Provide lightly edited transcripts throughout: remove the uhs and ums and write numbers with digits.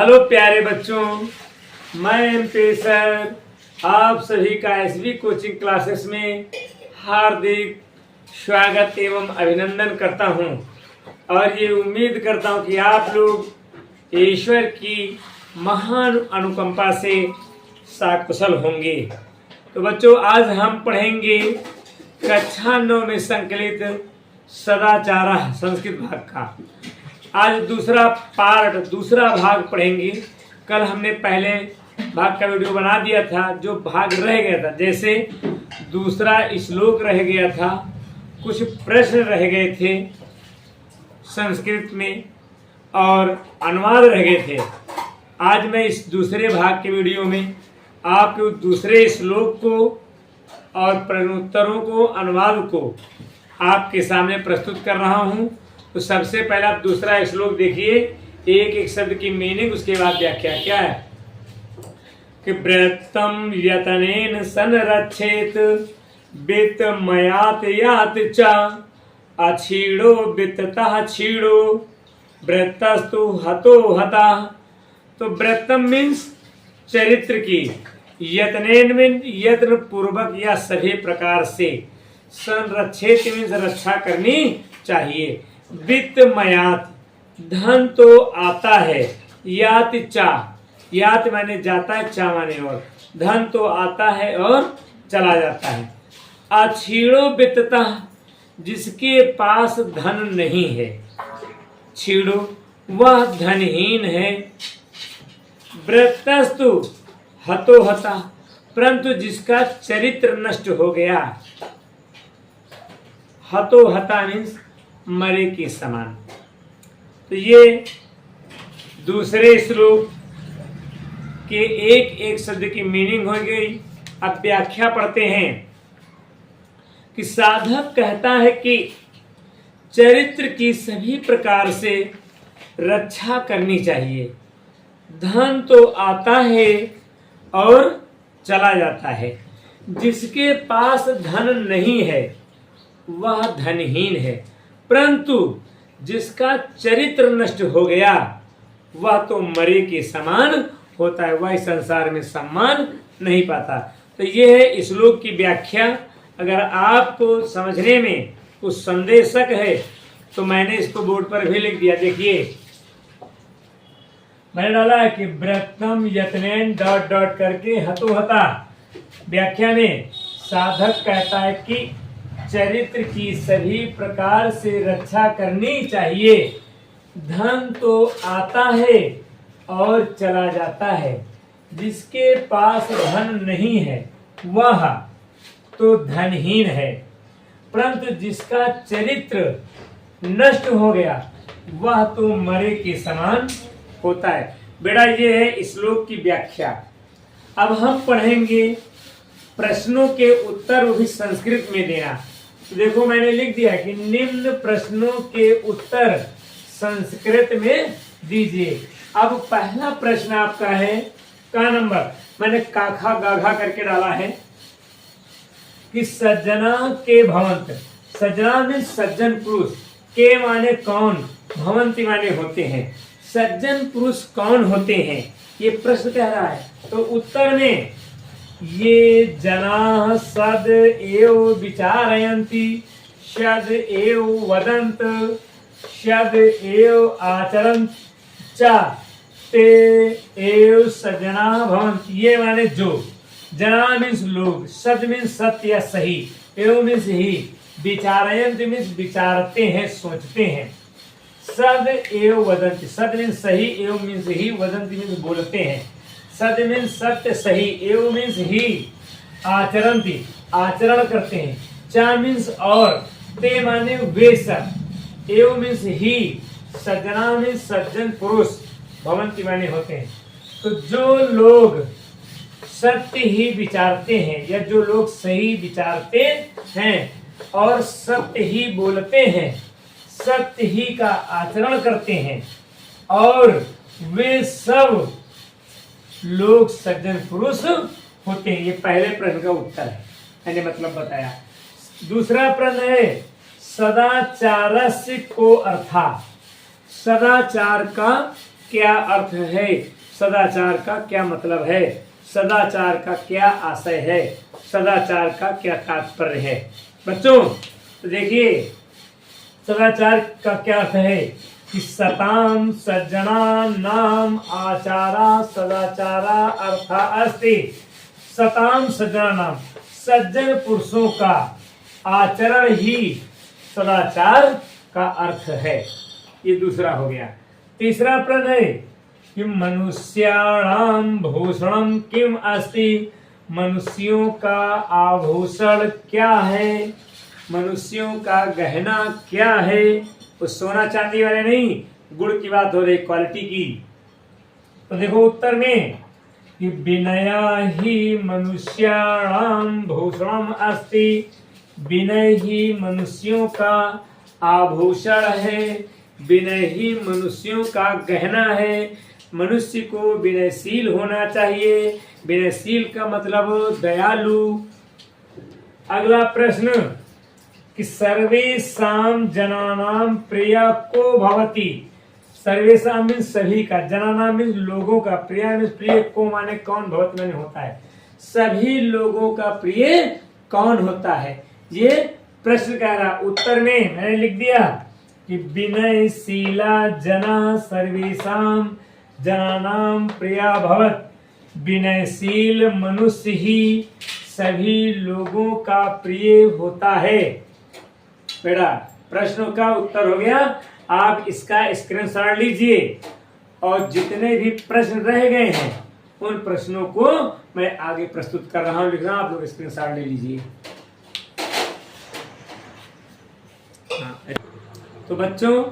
Hello प्यारे बच्चों, मैं एमपी सर आप सभी का एसवी कोचिंग क्लासेस में हार्दिक स्वागत एवं अभिनंदन करता हूं और ये उम्मीद करता हूं कि आप लोग ईश्वर की महान अनुकंपा से सकुशल होंगे। तो बच्चों, आज हम पढ़ेंगे कक्षा 9 में संकलित सदाचार संस्कृत भाग का। आज दूसरा भाग पढ़ेंगे। कल हमने पहले भाग का वीडियो बना दिया था, जो भाग रह गया था, जैसे दूसरा श्लोक रह गया था, कुछ प्रश्न रह गए थे संस्कृत में और अनुवाद रह गए थे। आज मैं इस दूसरे भाग के वीडियो में आपके दूसरे श्लोक को और प्रश्नोत्तरों को, अनुवाद को आपके सामने प्रस्तुत कर रहा हूं। तो सबसे पहले आप दूसरा श्लोक देखिए, एक एक शब्द की मीनिंग, उसके बाद व्याख्या क्या है कि व्रतम यतनेन संरक्षेत वित्त मयात यात च अछीड़ो वित्ततः छीड़ो व्रतस्तु हतो हता। तो व्रतम मीन्स चरित्र की, यतनेन मीन यत्न पूर्वक या सभी प्रकार से, संरक्षित मीन्स रक्षा करनी चाहिए, वित्त मयात धन तो आता है, यात चा, यात माने जाता है, चा माने और, धन तो आता है और चला जाता है। अछीड़ो वित्तता, जिसके पास धन नहीं है, छीड़ो वह धनहीन है। व्रतस्तु हतो हता, परंतु जिसका चरित्र नष्ट हो गया, हतो हता मीन्स मरे के समान। तो ये दूसरे श्लोक के एक एक शब्द की मीनिंग हो गई। अब व्याख्या पढ़ते हैं कि साधक कहता है कि चरित्र की सभी प्रकार से रक्षा करनी चाहिए। धन तो आता है और चला जाता है, जिसके पास धन नहीं है वह धनहीन है, परंतु जिसका चरित्र नष्ट हो गया वह तो मरे के समान होता है, वह संसार में सम्मान नहीं पाता। तो ये है श्लोक की व्याख्या। अगर आपको समझने में कुछ संदेशक है तो मैंने इसको बोर्ड पर भी लिख दिया। देखिए, मैंने डाला है कि व्रतम यत्नेन डॉट डॉट करके हतो हता। व्याख्या में साधक कहता है कि चरित्र की सभी प्रकार से रक्षा करनी चाहिए। धन तो आता है और चला जाता है, जिसके पास धन नहीं है वह तो धनहीन है, परंतु जिसका चरित्र नष्ट हो गया वह तो मरे के समान होता है। बेटा, ये है श्लोक की व्याख्या। अब हम पढ़ेंगे प्रश्नों के उत्तर, वो भी संस्कृत में देना। तो देखो, मैंने लिख दिया कि निम्न प्रश्नों के उत्तर संस्कृत में दीजिए। अब पहला प्रश्न आपका है का नंबर, मैंने काखा गाघा करके डाला है कि सज्जना के भवंत, सज्जना में सज्जन पुरुष, के माने कौन, भवंती माने होते हैं, सज्जन पुरुष कौन होते हैं, ये प्रश्न कह रहा है। तो उत्तर में ये जना सद एव विचारयन्ति, शद एव वदन्त, शद एव आचरन्त च ते एव सज्जना भवन्ति। ये माने जो, जना मीन्स लोग, सद मीन्स सत्य या सही, एव मीन्स ही, विचारयन्ति मीन्स विचारते हैं, सोचते हैं, सद एव वदन्ति, सद मीन्स सही, एव मीन्स ही, वदन्ति मीन्स बोलते हैं, सद मीन्स सत्य, सही, एव मीन्स ही, आचरन्ति आचरण करते हैं, चा मीन्स और, ते माने वे सब, एव मीन्स ही, सज्जना मीन्स सज्जन पुरुष, भवंती माने होते हैं। तो जो लोग सत्य ही विचारते हैं या जो लोग सही विचारते हैं और सत्य ही बोलते हैं, सत्य ही का आचरण करते हैं, और वे सब लोग सज्जन पुरुष होते हैं। ये पहले प्रश्न का उत्तर है, मैंने मतलब बताया। दूसरा प्रश्न है सदाचारस्य को अर्था, सदाचार का क्या अर्थ है, सदाचार का क्या मतलब है, सदाचार का क्या आशय है, सदाचार का क्या तात्पर्य है। बच्चों तो देखिए सदाचार का क्या अर्थ है कि सताम सज्जनानाम आचारा सदाचारा अर्था अस्ति। सताम सज्जनानाम, सज्जन पुरुषों का आचरण ही सदाचार का अर्थ है। ये दूसरा हो गया। तीसरा प्रश्न है कि मनुष्याणाम भूषणम किम अस्ति। मनुष्यों का आभूषण क्या है, मनुष्यों का गहना क्या है। वो सोना चांदी वाले नहीं, गुड़ की बात हो रही, क्वालिटी की। तो देखो उत्तर में कि विनया ही मनुष्याणाम भूषणम अस्ति। विनय ही मनुष्यों का आभूषण है, विनय ही मनुष्यों का गहना है। मनुष्य को विनयशील होना चाहिए। विनयशील का मतलब दयालु। अगला प्रश्न कि सर्वेषां जनानां प्रिया को भवति। सर्वेषां मीन्स सभी का, जनानां मीन्स लोगों का, प्रिया मीन्स प्रिय, को माने कौन, भवति माने होता है। सभी लोगों का प्रिय कौन होता है, ये प्रश्न कह रहा। उत्तर में मैंने लिख दिया कि विनयशीला जना सर्वेषां जनानां प्रिया भवत्। विनयशील मनुष्य ही सभी लोगों का प्रिय होता है। बेटा प्रश्नों का उत्तर हो गया। आप इसका स्क्रीनशॉट लीजिए और जितने भी प्रश्न रह गए हैं उन प्रश्नों को मैं आगे प्रस्तुत कर रहा हूं, लिख रहा हूं, आप लोग स्क्रीनशॉट ले लीजिए। तो बच्चों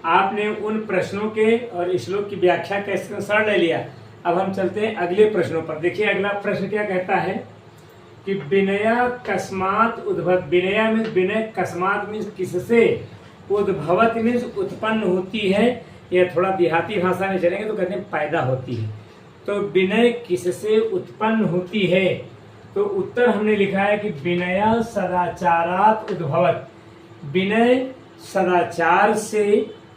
आपने उन प्रश्नों के और श्लोक की व्याख्या का स्क्रीनशॉट ले लिया। अब हम चलते हैं अगले प्रश्नों पर। देखिए अगला प्रश्न क्या कहता है कि विनया कस्मात उद्भव। विनया मीन्स विनय, कस्मात मीन्स किससे, उद्भवत मीन्स उत्पन्न होती है। यह थोड़ा देहाती भाषा में चलेंगे तो कहते हैं पैदा होती है। तो विनय किससे उत्पन्न होती है, तो उत्तर हमने लिखा है कि विनया सदाचारात उद्भवत। विनय सदाचार से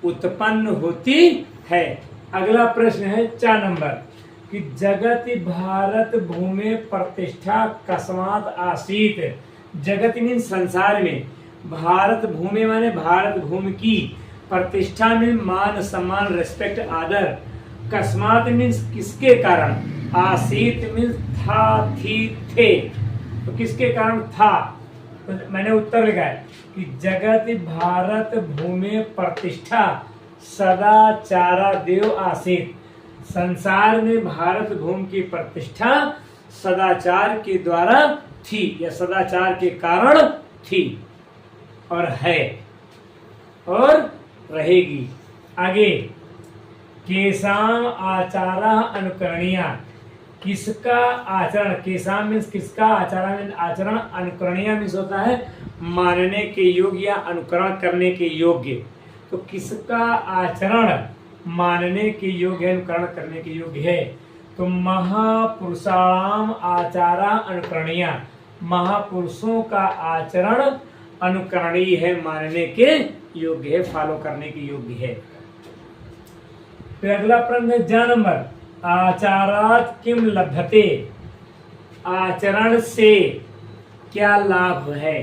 उत्पन्न होती है। अगला प्रश्न है 4 नंबर कि जगत भारत भूमि प्रतिष्ठा कस्मात आसीत। जगत मीन संसार में, भारत भूमि माने भारत भूमि की, प्रतिष्ठा में मान सम्मान रेस्पेक्ट आदर, कस्मात मीन्स किसके कारण, आसीत मीन्स था थी थे, तो किसके कारण था। तो मैंने उत्तर लिखा है कि जगत भारत भूमि प्रतिष्ठा सदाचारा देव आसीत। संसार में भारत भूमि की प्रतिष्ठा सदाचार के द्वारा थी या सदाचार के कारण थी और है और रहेगी। आगे केशाम आचारा अनुकरणीया। किसका आचरण, केशाम मीन्स किसका, आचारा मीन्स आचरण, अनुकरणीय मीन्स होता है मानने के योग्य या अनुकरण करने के योग्य। तो किसका आचरण मानने के योग्य, अनुकरण करने के योग्य है। तो महापुरुषाणाम आचारा अनुकरणीय। महापुरुषों का आचरण अनुकरणीय है, मानने के योग्य है, फॉलो करने के योग्य है। फिर अगला प्रश्न है 4 नंबर, आचारात किम लभ्यते। आचरण से क्या लाभ है।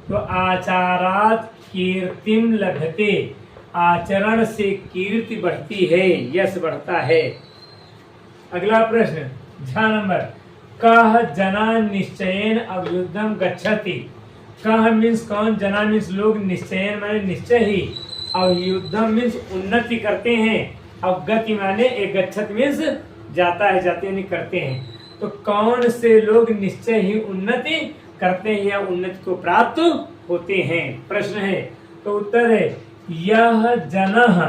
तो आचारात कीर्तिम लभ्यते। आचरण से कीर्ति बढ़ती है, यश बढ़ता है। अगला प्रश्न 6 नंबर, कह जना निश्चयेन अभ्युद्धम गच्छति। कह मीन्स कौन, जना मीन्स लोग, निश्चयेन माने निश्चय ही, अभ्युद्धम मीन्स उन्नति करते हैं, अब गति माने एक गच्छत मीन्स जाता है, जाते नहीं करते हैं। तो कौन से लोग निश्चय ही उन्नति करते हैं या उन्नति को प्राप्त होते हैं, प्रश्न है। तो उत्तर है यह जनः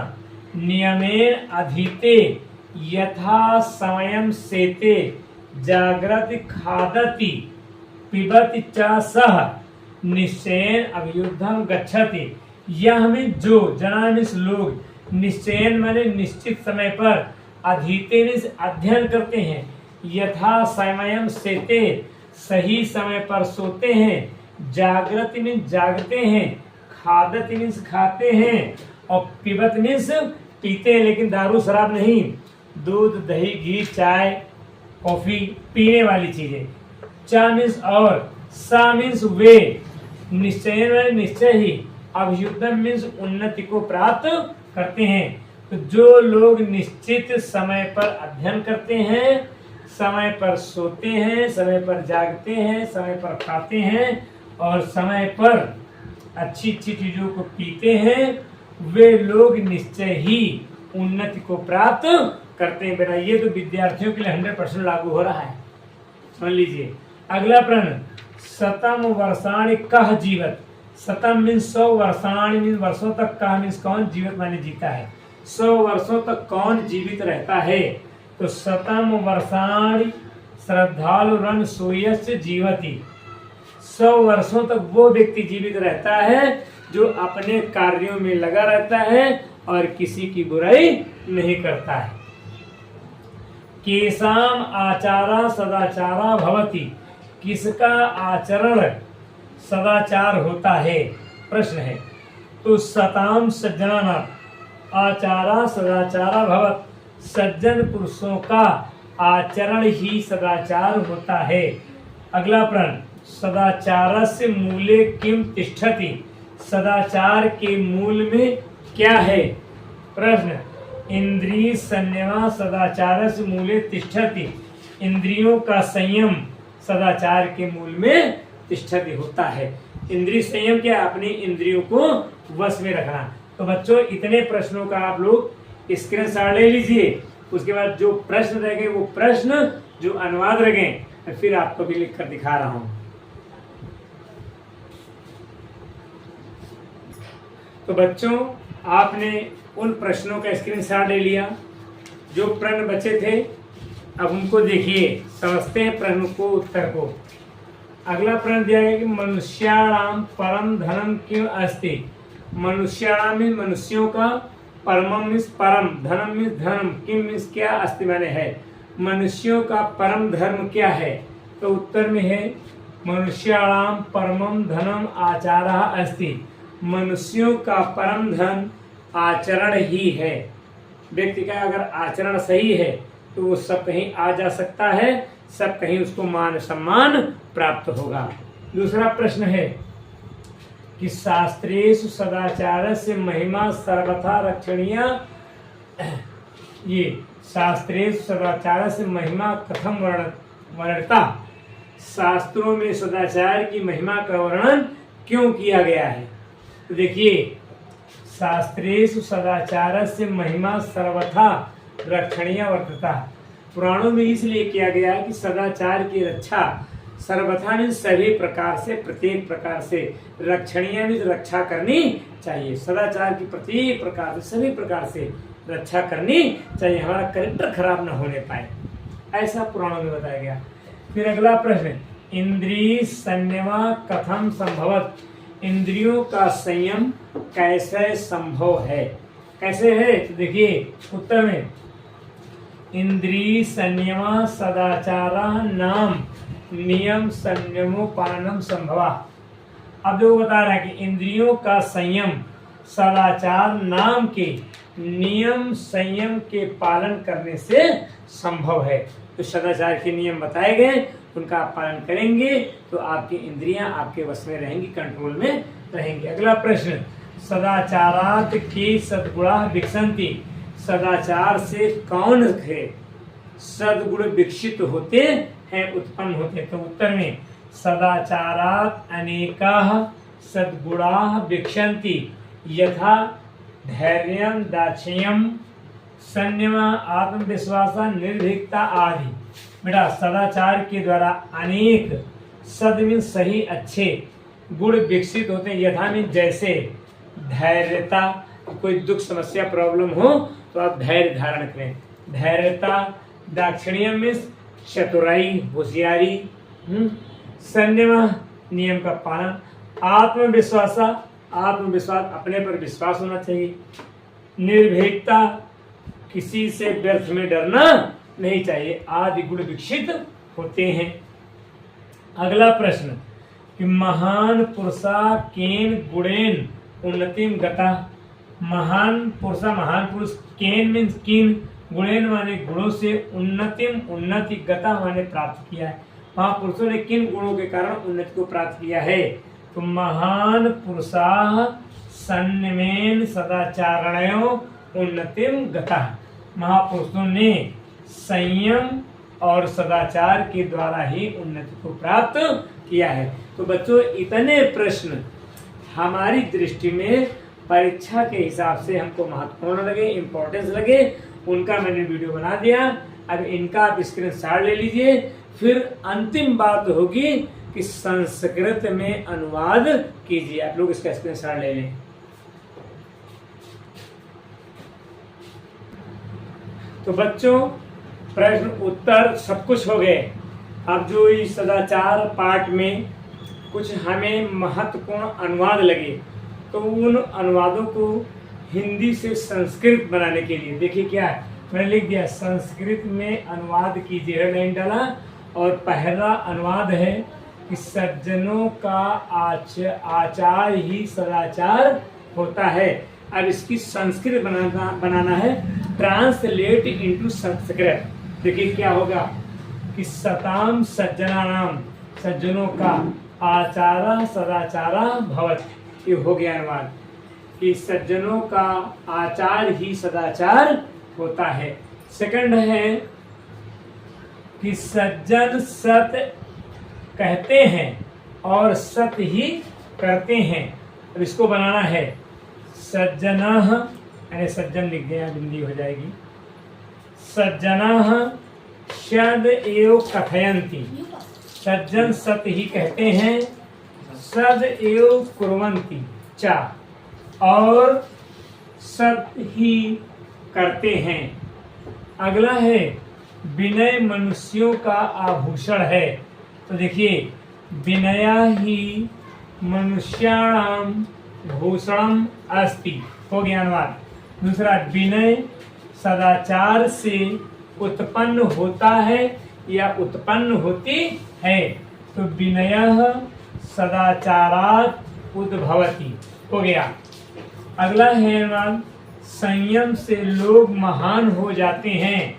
नियमेन अधीते यथा समयम सेते जागृति खादति पिबति च सह निश्चयेन अभ्युद्धम गच्छति। यह में जो, जना मीन्स लोग, निश्चयन माने निश्चित समय पर, अधीते मीन्स अध्ययन करते हैं, यथा समयम सेते सही समय पर सोते हैं, जागृति मीन्स जागते हैं, खादत मीन्स खाते हैं और पिबत मीन्स पीते हैं, लेकिन दारू शराब नहीं, दूध, दही, घी, चाय, कॉफी, पीने वाली चीजें। चा मीन्स और, सा मीन्स वे, निश्चय निश्चय ही, अभ्युदयम मीन्स उन्नति को प्राप्त करते हैं। तो जो लोग निश्चित समय पर अध्ययन करते हैं, समय पर सोते हैं, समय पर जागते हैं, समय पर खाते हैं और समय पर अच्छी अच्छी चीजों को पीते हैं, वे लोग निश्चय ही उन्नति को प्राप्त करते हैं। बेटा ये तो विद्यार्थियों के लिए 100% लागू हो रहा है, समझ लीजिए। अगला प्रश्न, शतम वर्षाणि कः जीवत। शतम मीन्स 100, वर्षाणि मीन्स वर्षों तक, कः मीन्स कौन, जीवत माने जीता है। 100 वर्षों तक कौन जीवित रहता है। तो शतम वर्षाणि श्रद्धालु रण सूयस्य जीवति। 100 वर्षों तक वो व्यक्ति जीवित रहता है जो अपने कार्यों में लगा रहता है और किसी की बुराई नहीं करता है। केसाम आचारा सदाचारा भवति। किसका आचरण सदाचार होता है, प्रश्न है। तो सताम सज्जनानाम आचारा सदाचारा भवत। सज्जन पुरुषों का आचरण ही सदाचार होता है। अगला प्रश्न, सदाचारस्य मूले किम तिष्ठति। सदाचार के मूल में क्या है। प्रश्न, इंद्रिय संयम सदाचारस्य मूले तिष्ठति। इंद्रियों का संयम सदाचार के मूल में तिष्ठति होता है। इंद्रिय संयम क्या, अपनी इंद्रियों को वश में रखना। तो बच्चों इतने प्रश्नों का आप लोग स्क्रीनशॉट ले लीजिए। उसके बाद जो प्रश्न रह गए वो प्रश्न जो अनुवाद रह गए मैं फिर आपको भी लिख कर दिखा रहा हूं। तो बच्चों आपने उन प्रश्नों का स्क्रीनशॉट ले लिया जो प्रश्न बचे थे। अब उनको देखिए, समझते हैं प्रश्न को, उत्तर को। अगला प्रश्न दिया गया कि मनुष्याणाम परम धनम क्यों अस्ति। मनुष्याणाम मीन्स मनुष्यों का, परमम मीन्स परम, धनम मीन्स धर्म, किम मीन्स क्या, अस्ति माने है। मनुष्यों का परम धर्म क्या है। तो उत्तर में है मनुष्याणाम परमम धनम आचारः अस्ति। मनुष्यों का परम धन आचरण ही है। व्यक्ति का अगर आचरण सही है तो वो सब कहीं आ जा सकता है, सब कहीं उसको मान सम्मान प्राप्त होगा। दूसरा प्रश्न है कि शास्त्रेषु सदाचारस्य महिमा सर्वथा रक्षणीय। ये शास्त्रेषु सदाचारस्य महिमा कथम वर्णिता। शास्त्रों में सदाचार की महिमा का वर्णन क्यों किया गया है। तो देखिए, शास्त्रेषु सदाचारस्य महिमा सर्वथा रक्षणीय वर्तता। पुराणों में इसलिए किया गया है कि सदाचार की रक्षा सर्वथा में सभी प्रकार से, प्रत्येक प्रकार से, रक्षणीय में रक्षा करनी चाहिए। सदाचार की प्रत्येक प्रकार से, सभी प्रकार से रक्षा करनी चाहिए, हमारा कैरेक्टर खराब न होने पाए, ऐसा पुराणों में बताया गया। फिर अगला प्रश्न, इंद्रिय संयम कथम संभवत। इंद्रियों का संयम कैसे संभव है, कैसे है। तो देखिए उत्तर में, इंद्रिय संयम सदाचारा नाम नियम संयमोपानम संभवा। अब जो बता रहा है कि इंद्रियों का संयम सदाचार नाम के नियम संयम के पालन करने से संभव है। तो सदाचार के नियम बताए गए, उनका आप पालन करेंगे तो आपकी इंद्रियां आपके वश में रहेंगी, कंट्रोल में रहेंगी। अगला प्रश्न, सदाचारात की सद्गुणा विकसंती। सदाचार से कौन है सद्गुण विकसित होते हैं, उत्पन्न होते हैं। तो उत्तर में, सदाचारात अनेकाः सद्गुणाः विकसन्ति यथा धैर्यं दाक्षिण्यं संयम आत्मविश्वास निर्भीकता आदि। बेटा सदाचार के द्वारा अनेक सद में सही अच्छे गुण विकसित होते हैं। यथा में जैसे धैर्यता, कोई दुख समस्या प्रॉब्लम हो तो आप धैर्य धारण करें। धैर्यता, दाक्षिण्य में चतुराई, होशियारी, संयम नियम का पालन, आत्मविश्वास, आत्मविश्वास अपने पर विश्वास होना चाहिए, निर्भीकता किसी से व्यर्थ में डरना नहीं चाहिए, आदि गुण विकसित होते हैं। अगला प्रश्न कि महान पुरुषा केन गुणेन उन्नतिम गता। महान पुरुषा, महान पुरुष, केन मीन्स किन, गुणेन माने गुणों से, उन्नतिम उन्नति, गता माने प्राप्त किया है। महापुरुषों ने किन गुणों के कारण उन्नति को प्राप्त किया है? तो महान पुरुषाः संयमेन सदाचारणयो उन्नतिम गता। महापुरुषों ने संयम और सदाचार के द्वारा ही उन्नति को प्राप्त किया है। तो बच्चों, इतने प्रश्न हमारी दृष्टि में परीक्षा के हिसाब से हमको महत्वपूर्ण लगे, इम्पोर्टेंस लगे, उनका मैंने वीडियो बना दिया। अब इनका आप स्क्रीनशॉट ले लीजिए। फिर अंतिम बात होगी कि संस्कृत में अनुवाद कीजिए। आप लोग इसका स्क्रीनशॉट ले लें। तो बच्चों, प्रश्न उत्तर सब कुछ हो गए। अब जो इस सदाचार पाठ में कुछ हमें महत्वपूर्ण अनुवाद लगे, तो उन अनुवादों को हिंदी से संस्कृत बनाने के लिए देखिए क्या है, मैंने लिख दिया संस्कृत में अनुवाद कीजिए, हेडलाइन डाला। और पहला अनुवाद है कि सज्जनों का आचार ही सदाचार होता है। अब इसकी संस्कृत बनाना है, ट्रांसलेट इनटू संस्कृत। देखिए क्या होगा कि सताम सज्जनानाम, सज्जनों का आचारा सदाचारा भवति। ये हो गया अनुवाद कि सज्जनों का आचार ही सदाचार होता है। सेकंड है कि सज्जन सत कहते हैं और सत ही करते हैं। अब इसको बनाना है सज्जनः, यानी सज्जन लिख दिया, हिंदी हो जाएगी सज्जनः सद एव कथयन्ति। सज्जन सत ही कहते हैं, सद एव कुर्वन्ति चा, और सत ही करते हैं। अगला है विनय मनुष्यों का आभूषण है। तो देखिए विनया ही मनुष्याणाम भूषणम अस्ति, हो गया अनुवाद। दूसरा, विनय सदाचार से उत्पन्न होता है या उत्पन्न होती है। तो विनयः सदाचारात् उद्भवति, हो गया। अगला है अनुवाद, संयम से लोग महान हो जाते हैं।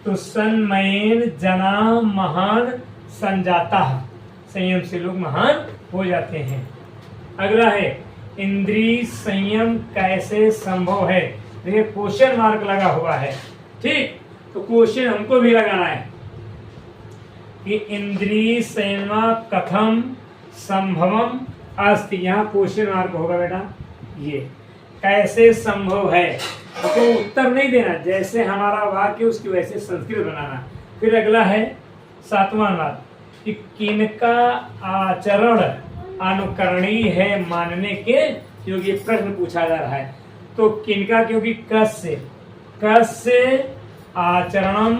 तो संयमेन जना महान संजाता, संयम से लोग महान हो जाते हैं। अगला है इंद्रिय संयम कैसे संभव है। देखिए क्वेश्चन मार्क लगा हुआ है, ठीक। तो क्वेश्चन हमको भी लगाना है कि इंद्रिय संयम कथम संभवम अस्ति। यहाँ क्वेश्चन मार्क होगा बेटा, ये कैसे संभव है। तो उत्तर नहीं देना, जैसे हमारा वाक्य उसकी वैसे संस्कृत बनाना। फिर अगला है सातवां अनुवाद कि किनका आचरण अनुकरणीय है मानने के योग्य। प्रश्न पूछा जा रहा है, तो किनका, क्योंकि कस्य आचरणम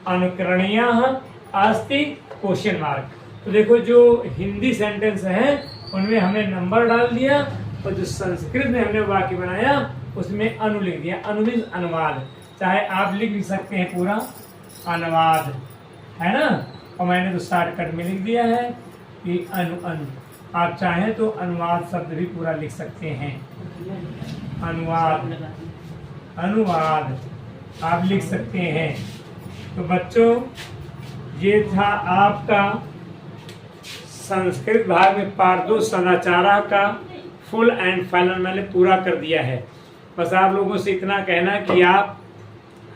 अनुकरणीय अस्ति क्वेश्चन मार्क। तो देखो जो हिंदी सेंटेंस है उनमें हमने नंबर डाल दिया, और जो संस्कृत में हमने वाक्य बनाया उसमें अनु लिख दिया। अनु मीन्स अनुवाद, चाहे आप लिख भी सकते हैं पूरा अनुवाद, है ना। और मैंने तो शॉर्टकट में लिख दिया है कि अनु। आप चाहें तो अनुवाद शब्द भी पूरा लिख सकते हैं। अनुवाद आप लिख सकते हैं। तो बच्चों, ये था आपका संस्कृत भाग में पार्ट 2 सदाचारा का फुल एंड फाइनल मैंने पूरा कर दिया है। बस आप लोगों से इतना कहना कि आप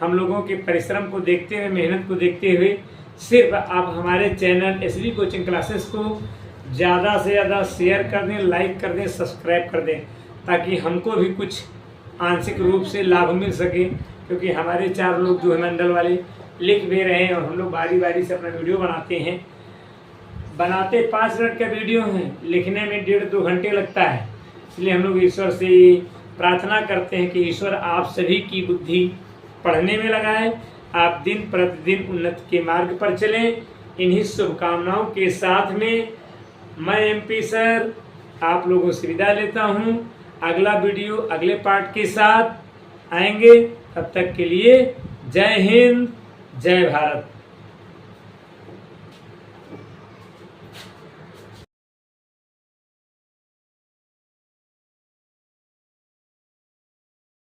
हम लोगों के परिश्रम को देखते हुए, मेहनत को देखते हुए, सिर्फ आप हमारे चैनल एसबी कोचिंग क्लासेस को ज़्यादा से ज़्यादा शेयर कर दें, लाइक कर दें, सब्सक्राइब कर दें, ताकि हमको भी कुछ आंशिक रूप से लाभ मिल सके। क्योंकि हमारे 4 लोग जो है मंडल वाले लिख भी रहे हैं, और हम लोग बारी बारी से अपना वीडियो बनाते हैं। बनाते 5 मिनट का वीडियो है, लिखने में 1.5-2 घंटे लगता है। इसलिए हम लोग ईश्वर से प्रार्थना करते हैं कि ईश्वर आप सभी की बुद्धि पढ़ने में लगाए, आप दिन प्रतिदिन उन्नति के मार्ग पर चलें। इन्हीं शुभकामनाओं के साथ में मैं MP सर आप लोगों से विदा लेता हूं। अगला वीडियो अगले पार्ट के साथ आएंगे, तब तक के लिए जय हिंद, जय भारत।